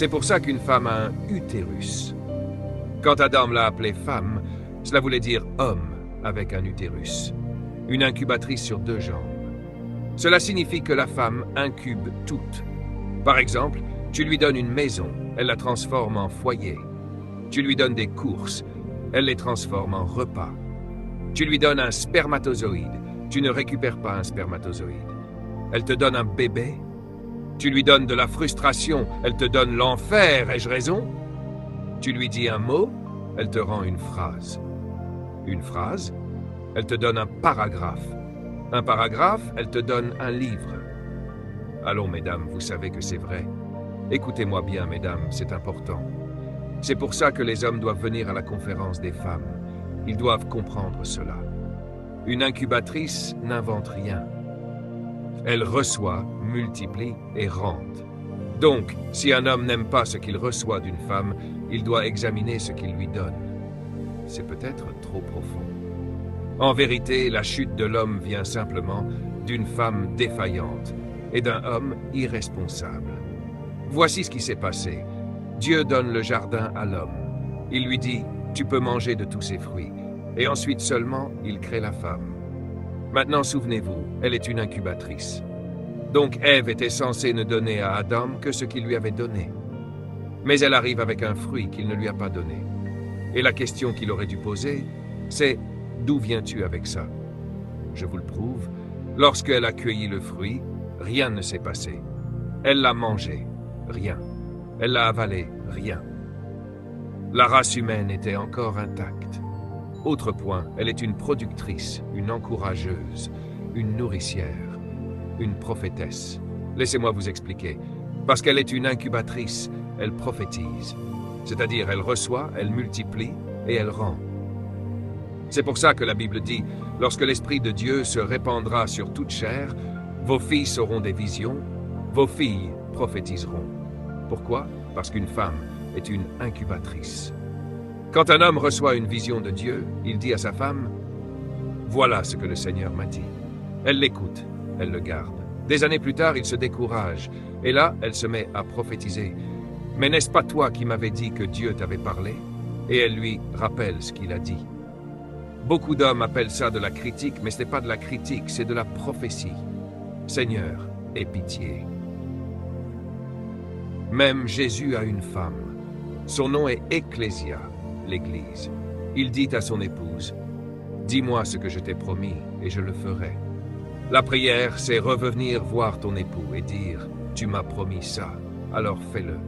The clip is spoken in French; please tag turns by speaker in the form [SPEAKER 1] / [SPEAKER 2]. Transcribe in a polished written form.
[SPEAKER 1] C'est pour ça qu'une femme a un utérus. Quand Adam l'a appelée femme, cela voulait dire homme avec un utérus. Une incubatrice sur deux jambes. Cela signifie que la femme incube toutes. Par exemple, tu lui donnes une maison, elle la transforme en foyer. Tu lui donnes des courses, elle les transforme en repas. Tu lui donnes un spermatozoïde, tu ne récupères pas un spermatozoïde. Elle te donne un bébé. Tu lui donnes de la frustration, elle te donne l'enfer, ai-je raison? Tu lui dis un mot, elle te rend une phrase. Une phrase, elle te donne un paragraphe. Un paragraphe, elle te donne un livre. Allons, mesdames, vous savez que c'est vrai. Écoutez-moi bien, mesdames, c'est important. C'est pour ça que les hommes doivent venir à la conférence des femmes. Ils doivent comprendre cela. Une incubatrice n'invente rien. Elle reçoit, multiplie et rende. Donc, si un homme n'aime pas ce qu'il reçoit d'une femme, il doit examiner ce qu'il lui donne. C'est peut-être trop profond. En vérité, la chute de l'homme vient simplement d'une femme défaillante et d'un homme irresponsable. Voici ce qui s'est passé. Dieu donne le jardin à l'homme. Il lui dit, tu peux manger de tous ses fruits. Et ensuite seulement, il crée la femme. Maintenant, souvenez-vous, elle est une incubatrice. Donc Ève était censée ne donner à Adam que ce qu'il lui avait donné. Mais elle arrive avec un fruit qu'il ne lui a pas donné. Et la question qu'il aurait dû poser, c'est « D'où viens-tu avec ça ?» Je vous le prouve, lorsqu'elle a cueilli le fruit, rien ne s'est passé. Elle l'a mangé, rien. Elle l'a avalé, rien. La race humaine était encore intacte. Autre point, elle est une productrice, une encourageuse, une nourricière, une prophétesse. Laissez-moi vous expliquer. Parce qu'elle est une incubatrice, elle prophétise. C'est-à-dire, elle reçoit, elle multiplie et elle rend. C'est pour ça que la Bible dit, lorsque l'Esprit de Dieu se répandra sur toute chair, vos fils auront des visions, vos filles prophétiseront. Pourquoi? Parce qu'une femme est une incubatrice. Quand un homme reçoit une vision de Dieu, il dit à sa femme, « Voilà ce que le Seigneur m'a dit. » Elle l'écoute, elle le garde. Des années plus tard, il se décourage, et là, elle se met à prophétiser. « Mais n'est-ce pas toi qui m'avais dit que Dieu t'avait parlé ?» Et elle lui rappelle ce qu'il a dit. Beaucoup d'hommes appellent ça de la critique, mais ce n'est pas de la critique, c'est de la prophétie. Seigneur, aie pitié. Même Jésus a une femme. Son nom est Ecclésia, l'Église. Il dit à son épouse, « Dis-moi ce que je t'ai promis, et je le ferai. » La prière, c'est revenir voir ton époux et dire, « Tu m'as promis ça, alors fais-le. »